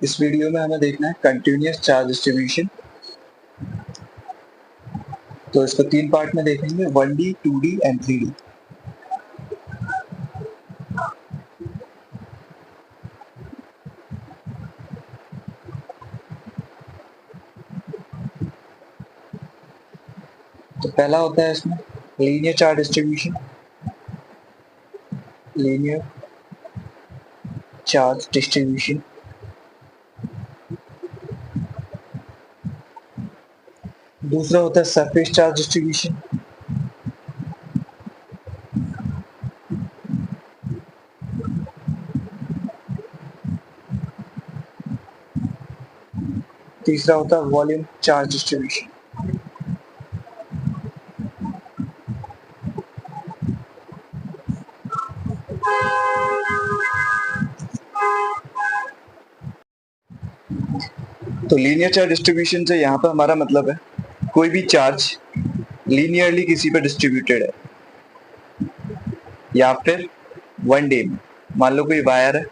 इस वीडियो में हमें देखना है कंटिन्यूअस चार्ज डिस्ट्रीब्यूशन। तो इसको 3 पार्ट में देखेंगे, 1D, 2D एंड 3D। तो पहला होता है इसमें linear charge distribution. Linear charge distribution. दूसरा होता है सरफेस चार्ज डिस्ट्रीब्यूशन। तीसरा होता है वॉल्यूम चार्ज डिस्ट्रीब्यूशन। तो लीनियर चार्ज डिस्ट्रीब्यूशन से यहाँ पर हमारा मतलब है कोई भी चार्ज लीनियरली किसी पर डिस्ट्रीब्यूटेड है या फिर वन डे में। मान लो कोई वायर है,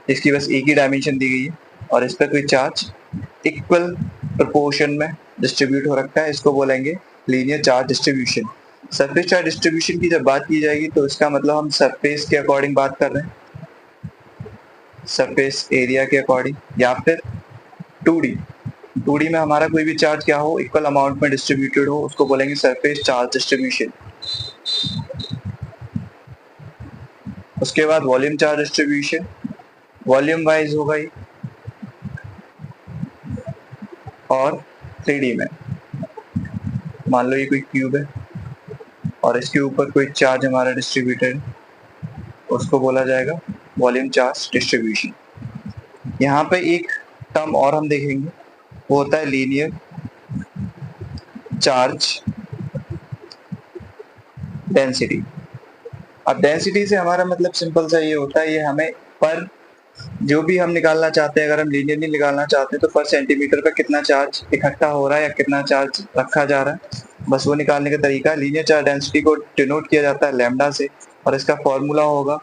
इसकी बस एक ही डायमेंशन दी गई है और इस पर कोई चार्ज इक्वल प्रोपोर्शन में डिस्ट्रीब्यूट हो रखा है, इसको बोलेंगे linear charge distribution. Surface charge distribution की जब बात की जाएगी तो इसका मतलब हम सरफेस के अकॉर्डिंग बात कर रहे हैं, सरफेस एरिया के अकॉर्डिंग, या फिर 2D में हमारा कोई भी चार्ज क्या हो, इक्वल अमाउंट में डिस्ट्रीब्यूटेड हो, उसको बोलेंगे सरफेस चार्ज डिस्ट्रीब्यूशन। उसके बाद volume charge distribution, volume wise होगा ये। और 3D में मान लो ये कोई क्यूब है और इसके ऊपर कोई चार्ज हमारा डिस्ट्रीब्यूटेड, उसको बोला जाएगा वॉल्यूम चार्ज डिस्ट्रीब्यूशन। यहाँ पे एक टर्म और हम देखेंगे, वो होता है लीनियर चार्ज डेंसिटी। अब डेंसिटी से हमारा मतलब सिंपल सा ये होता है, ये हमें पर जो भी हम निकालना चाहते हैं, अगर हम लीनियरली निकालना चाहते हैं तो पर सेंटीमीटर पर कितना चार्ज इकट्ठा हो रहा है या कितना चार्ज रखा जा रहा है, बस वो निकालने का तरीका है। लीनियर चार्ज डेंसिटी को डिनोट किया जाता है लैम्डा से और इसका फॉर्मूला होगा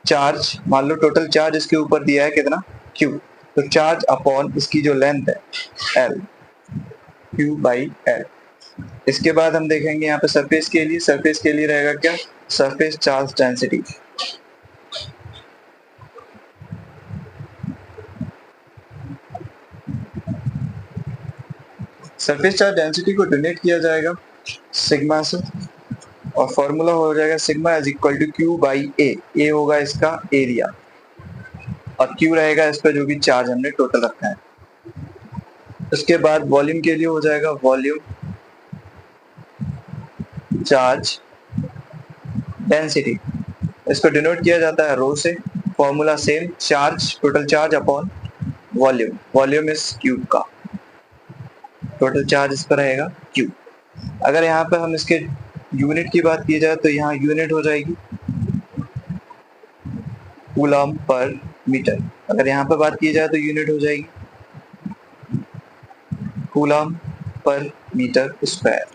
चार्ज, मान लो टोटल चार्ज इसके ऊपर दिया है कितना, क्यू, तो चार्ज अपॉन इसकी जो लेंथ है एल, क्यू बाई एल। इसके बाद हम देखेंगे यहाँ पे सरफेस के लिए, सरफेस के लिए रहेगा क्या, surface charge density. Surface charge density को डिनोट किया जाएगा सिग्मा से और फॉर्मूला हो जाएगा sigma is equal to q by A. A होगा इसका एरिया और क्यू रहेगा इस पर जो भी चार्ज हमने टोटल रखा है। उसके बाद वॉल्यूम के लिए हो जाएगा वॉल्यूम चार्ज डेंसिटी, इसको डिनोट किया जाता है रो से, formula same, charge total charge upon volume, volume is cube का, टोटल चार्ज इस पर रहेगा क्यू। अगर यहाँ पर हम इसके यूनिट की बात की जाए तो यहाँ यूनिट हो जाएगी कूलम पर मीटर। अगर यहाँ पर बात की जाए तो यूनिट हो जाएगी कूलम पर metre square.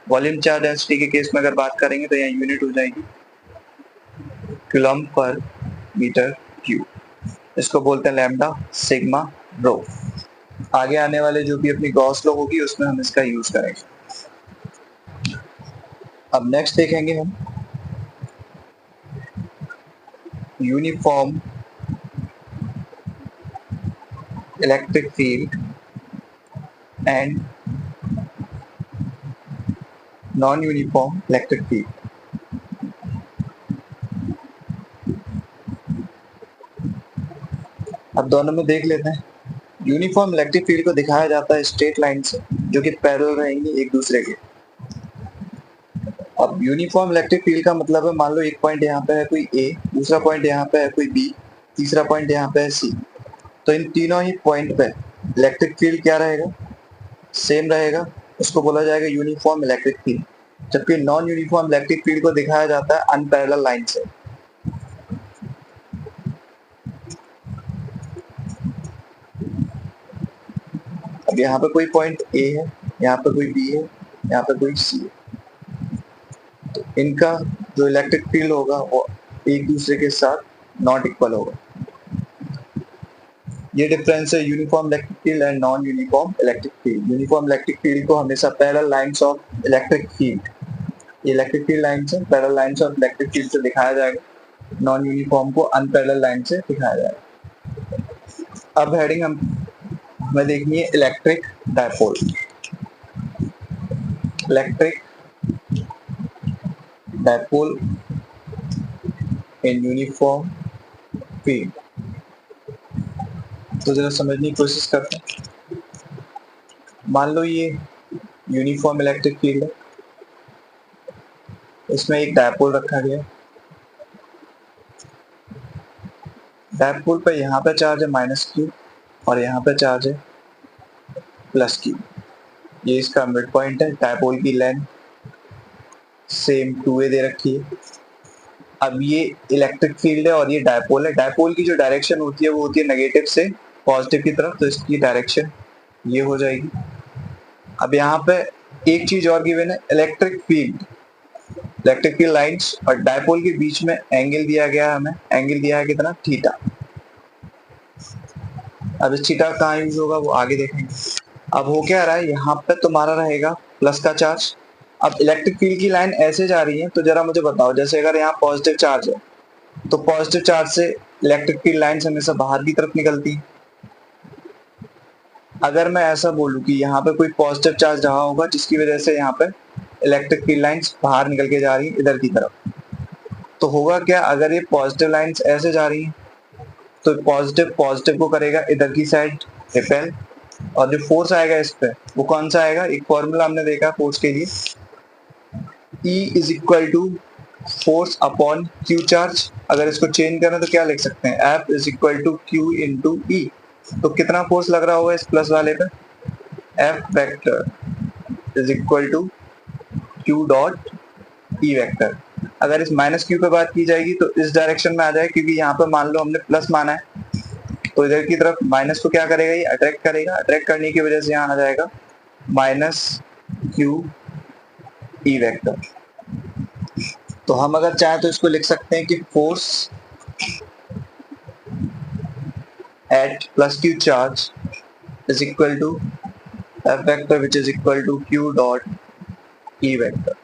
Volume charge density के केस में अगर बात करेंगे तो यहाँ यूनिट हो जाएगी कूलम पर मीटर क्यूब, इसको बोलते हैं लैम्डा सिग्मा रो। आगे आने वाले जो भी अपनी गॉस लॉ होगी उसमें हम इसका यूज करेंगे। अब नेक्स्ट देखेंगे हम uniform electric field and non uniform electric field. अब दोनों में देख लेते हैं। यूनिफॉर्म इलेक्ट्रिक फील्ड को दिखाया जाता है स्ट्रेट लाइन से जो कि पैरेलल रहेंगी एक दूसरे के। अब यूनिफॉर्म इलेक्ट्रिक फील्ड का मतलब है, मान लो एक पॉइंट यहाँ पे है कोई ए, दूसरा पॉइंट यहाँ पे है कोई बी, तीसरा पॉइंट यहाँ पे है सी, तो इन तीनों ही पॉइंट पे इलेक्ट्रिक फील्ड क्या रहेगा, सेम रहेगा, उसको बोला जाएगा यूनिफॉर्म इलेक्ट्रिक फील्ड। जबकि नॉन यूनिफॉर्म इलेक्ट्रिक फील्ड को दिखाया जाता है अनपैरेलल लाइन से। अब यहाँ पे कोई पॉइंट ए है, यहाँ पे कोई बी है, यहाँ पे कोई सी है, तो इनका जो इलेक्ट्रिक फील्ड होगा वो एक दूसरे के साथ नॉट इक्वल होगा। ये डिफरेंस है uniform electric field and non uniform electric field. Uniform electric field को हमेशा parallel lines of electric field, ये इलेक्ट्रिक फील्ड लाइन से parallel lines of electric field से दिखाया जाएगा, नॉन यूनिफॉर्म को अनपैरेलल लाइन से दिखाया जाएगा। अब हेडिंग हमें देखनी है electric dipole. Electric dipole in uniform field, तो जरा समझने की कोशिश करते हैं। मान लो ये यूनिफॉर्म इलेक्ट्रिक फील्ड है, इसमें एक डायपोल रखा गया। डायपोल पे यहाँ पे चार्ज है -q और यहाँ पे चार्ज है +q। ये इसका मिड पॉइंट है। डायपोल की लेंथ सेम 2a दे रखी है। अब ये इलेक्ट्रिक फील्ड है और ये डायपोल है। डायपोल की जो डायरेक्शन होती है वो होती है नेगेटिव से पॉजिटिव की तरफ, तो इसकी डायरेक्शन ये हो जाएगी। अब यहाँ पे एक चीज और गिवन है, इलेक्ट्रिक फील्ड लाइंस और डायपोल के बीच में एंगल दिया गया है हमें। एंगल दिया है कितना, थीटा। अब इस थीटा कहाँ यूज होगा वो आगे देखेंगे। अब हो क्या रहा है, यहाँ पे तुम्हारा रहेगा प्लस का चार्ज। अब इलेक्ट्रिक फील्ड की लाइन ऐसे जा रही है, तो जरा मुझे बताओ, जैसे अगर यहाँ पॉजिटिव चार्ज है तो पॉजिटिव चार्ज से इलेक्ट्रिक फील्ड लाइंस हमेशा बाहर की तरफ निकलती है। अगर मैं ऐसा बोलूं कि यहाँ पे कोई पॉजिटिव चार्ज रहा होगा जिसकी वजह से यहाँ पे इलेक्ट्रिक फील्ड लाइंस बाहर निकल के जा रही है इधर की तरफ, तो होगा क्या, अगर ये पॉजिटिव लाइंस ऐसे जा रही हैं तो पॉजिटिव को करेगा इधर की साइड रिपेल, और जो फोर्स आएगा इस पे वो कौन सा आएगा, एक फॉर्मूला हमने देखा फोर्स के लिए, E is equal to force upon Q charge. अगर इसको चेंज करें तो क्या लिख सकते हैं, F is equal to q into E. तो कितना फोर्स लग रहा होगा इस प्लस वाले पे, F vector is equal to Q dot E vector. अगर इस -q पे बात की जाएगी तो इस डायरेक्शन में आ जाए, क्योंकि यहाँ पे मान लो हमने प्लस माना है, तो इधर की तरफ माइनस को क्या करेगा, ये अट्रैक्ट करेगा। अट्रैक्ट करने की वजह से यहाँ आ जाएगा -q ई वेक्टर। तो हम अगर चाहें तो इसको लिख सकते हैं कि force at +q charge is equal to F vector which is equal to q dot E vector.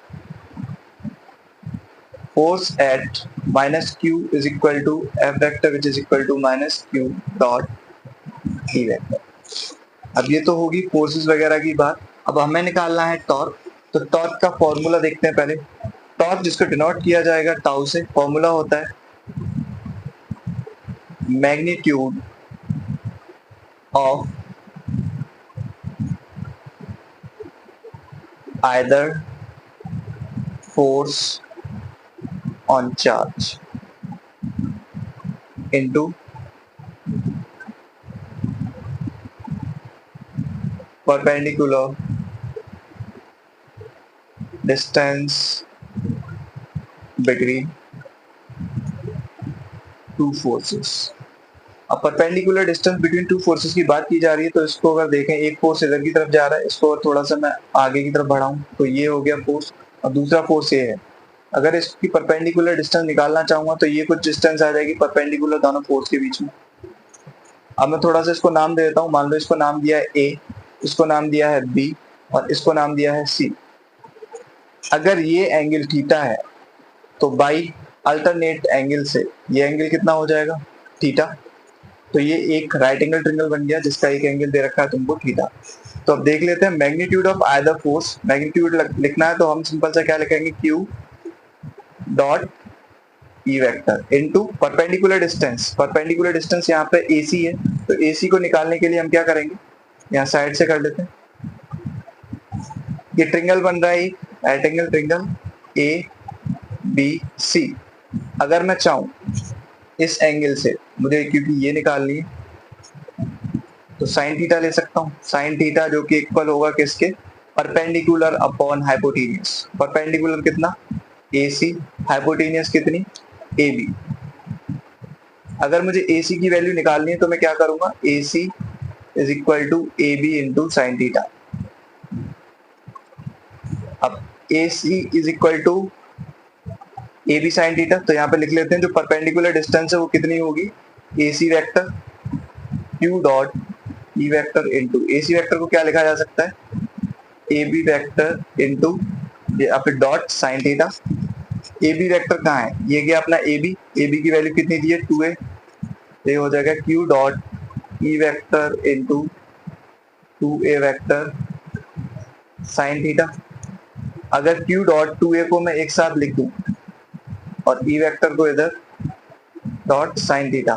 Force at -q is equal to F vector which is equal to -q dot E vector। अब ये तो होगी forces वगैरह की बात। अब हमें निकालना है टॉर्क। तो टॉर्क का फॉर्मूला देखते हैं पहले। टॉर्क जिसको डिनोट किया जाएगा टाउ से, फॉर्मूला होता है magnitude of either force on charge into perpendicular distance between two forces। अब perpendicular distance between two forces की बात की जा रही है, तो इसको अगर देखें, एक फोर्स इधर की तरफ जा रहा है, इसको थोड़ा सा मैं आगे की तरफ बढ़ाऊं तो ये हो गया फोर्स, और दूसरा फोर्स ये है। अगर इसकी परपेंडिकुलर डिस्टेंस निकालना चाहूंगा तो ये कुछ डिस्टेंस आ जाएगी परपेंडिकुलर दोनों फोर्स के बीच में। अब मैं थोड़ा सा इसको नाम दे देता हूँ। मान लो इसको नाम दिया है ए, इसको नाम दिया है बी और इसको नाम दिया है सी। अगर ये एंगल थीटा है तो बाई अल्टरनेट एंगल से ये एंगल कितना हो जाएगा, थीटा। तो ये एक राइट एंगल ट्रायंगल बन गया जिसका एक एंगल दे रखा है तुमको थीटा। तो अब देख लेते हैं magnitude of either force. Magnitude लिखना है तो हम सिंपल सा क्या लिखेंगे, Q dot E vector into perpendicular distance. Perpendicular distance यहाँ पे AC है, तो AC को निकालने के लिए हम क्या करेंगे, यहाँ साइड से कर लेते हैं। ये ट्रिंगल बन रहा है, राइट एंगल ट्रिंगल ABC। अगर मैं चाहूँ इस एंगल से मुझे, क्योंकि ये निकालनी है, तो साइन थीटा ले सकता हूँ। साइन थीटा जो कि इक्वल होगा किसके, परपेंडिकुलर अपॉन हाइपोटेन्यूज। परपेंडिकुलर कितना, AC, हाइपोटेन्यूज कितनी, AB। अगर मुझे AC की वैल्यू निकालनी है तो मैं क्या करूंगा, AC is equal to AB into sine theta. अब AC is equal to AB sine theta, तो यहाँ पे लिख लेते हैं जो परपेंडिकुलर डिस्टेंस है वो कितनी होगी, AC vector Q dot E vector into AC vector को क्या लिखा जा सकता है, AB वेक्टर इंटू या फिर dot sine theta. AB vector कहाँ है, ये गया अपना AB की वैल्यू कितनी दी है 2a, ये हो जाएगा Q dot E vector into 2a vector sine theta. अगर Q डॉट 2a को मैं एक साथ लिख दूं और E वेक्टर को इधर डॉट साइन थीटा,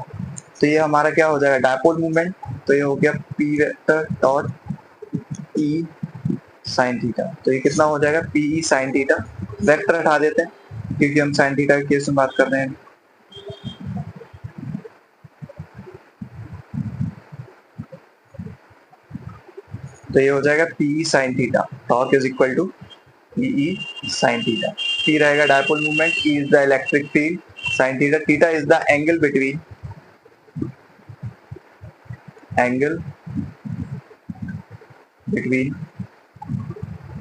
तो ये हमारा क्या हो जाएगा डायपोल मूवमेंट, तो ये हो गया P vector dot E sign theta. तो ये कितना हो जाएगा PE साइन थीटा, वेक्टर हटा देते हैं क्योंकि हम साइन थीटा के केस में बात कर रहे हैं। तो ये हो जाएगा PE sine theta, torque is equal to PE sine theta. P रहेगा dipole movement, E is the electric field, sine theta, theta is the angle between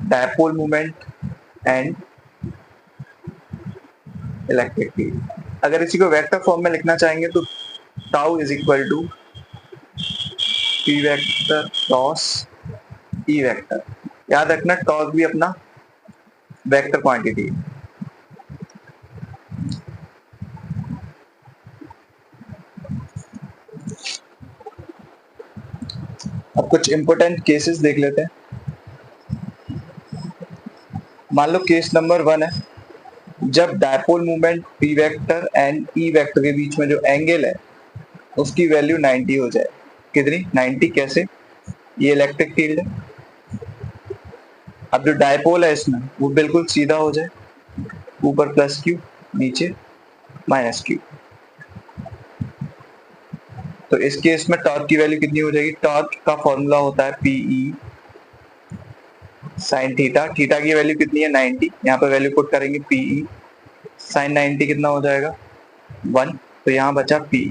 dipole movement and electric field. अगर इसी को वेक्टर फॉर्म में लिखना चाहेंगे तो tau is equal to P vector cross E vector. याद रखना टॉर्क भी अपना वेक्टर क्वांटिटी है। अब कुछ इंपॉर्टेंट केसेस देख लेते हैं। मान लो केस नंबर 1 है, जब dipole movement P vector and E vector के बीच में जो एंगल है उसकी वैल्यू 90 हो जाए। कितनी 90, कैसे, ये इलेक्ट्रिक फील्ड है। अब जो डायपोल है इसमें वो बिल्कुल सीधा हो जाए, ऊपर प्लस क्यू नीचे माइनस क्यू। तो इस केस में टॉर्क की वैल्यू कितनी हो जाएगी, टॉर्क का फॉर्मूला होता है PE साइन थीटा, थीटा की वैल्यू कितनी है 90, यहाँ पर वैल्यू पुट करेंगे PE साइन 90 कितना हो जाएगा 1, तो यहाँ बचा PE।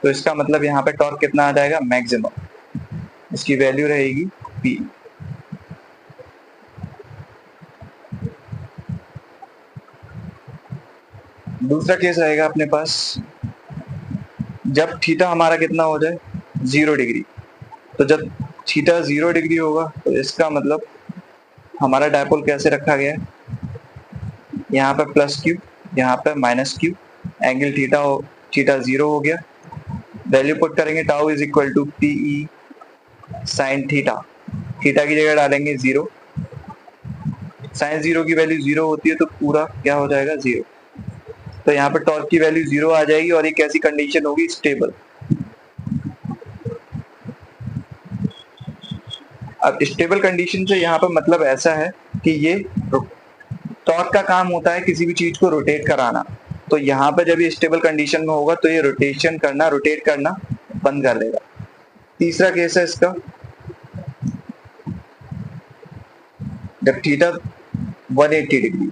तो इसका मतलब यहाँ पे टॉर्क कितना आ जाएगा मैक्सिमम, इसकी वैल्यू रहेगी PE। दूसरा केस रहेगा अपने पास, जब थीटा हमारा कितना हो जाए 0 डिग्री। तो जब थीटा 0 डिग्री होगा तो इसका मतलब हमारा डायपोल कैसे रखा गया है, यहाँ पे प्लस क्यू यहाँ पे माइनस क्यू, एंगल थीटा 0 हो गया। वैल्यू पुट करेंगे tau is equal to PE sine theta, theta की जगह डालेंगे 0, साइन 0 की वैल्यू 0 होती है तो पूरा क्या हो जाएगा 0। तो यहाँ पे टॉर्क की वैल्यू 0 आ जाएगी और ये कैसी कंडीशन होगी, स्टेबल। अब स्टेबल कंडीशन से यहाँ पे मतलब ऐसा है कि ये टॉर्क का काम होता है किसी भी चीज को रोटेट कराना, तो यहाँ पे जब ये स्टेबल कंडीशन में होगा तो ये रोटेट करना बंद कर देगा। तीसरा केस है इसका, जब थीटा 180 डिग्री,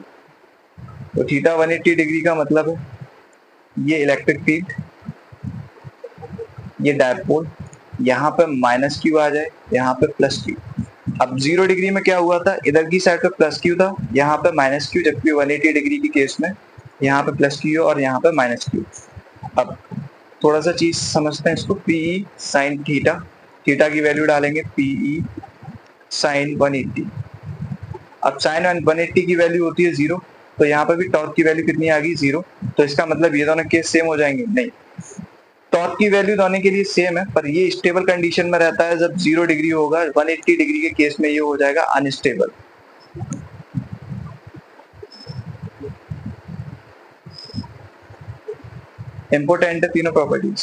तो थीटा 180 डिग्री का मतलब है ये इलेक्ट्रिक फील्ड, ये डायपोल, यहाँ पे माइनस क्यू आ जाए, यहाँ पे प्लस क्यू। अब 0 डिग्री में क्या हुआ था, इधर की साइड पे प्लस क्यू था, यहाँ पे माइनस क्यू, जबकि 180 डिग्री की केस में यहाँ पे प्लस क्यू और यहाँ पे माइनस क्यू। अब थोड़ा सा चीज समझते हैं इसको, PE साइन थीटा, थीटा की वैल्यू डालेंगे PE साइन 180। अब साइन 180 की वैल्यू होती है 0, तो यहाँ पे भी टॉर्क की वैल्यू कितनी आ गई 0। तो इसका मतलब ये दोनों केस सेम हो जाएंगे, नहीं, टॉर्क की वैल्यू दोनों के लिए सेम है, पर ये स्टेबल कंडीशन में रहता है जब 0 डिग्री होगा, 180 डिग्री के केस में ये हो जाएगा अनस्टेबल। इंपॉर्टेंट है तीनों प्रॉपर्टीज।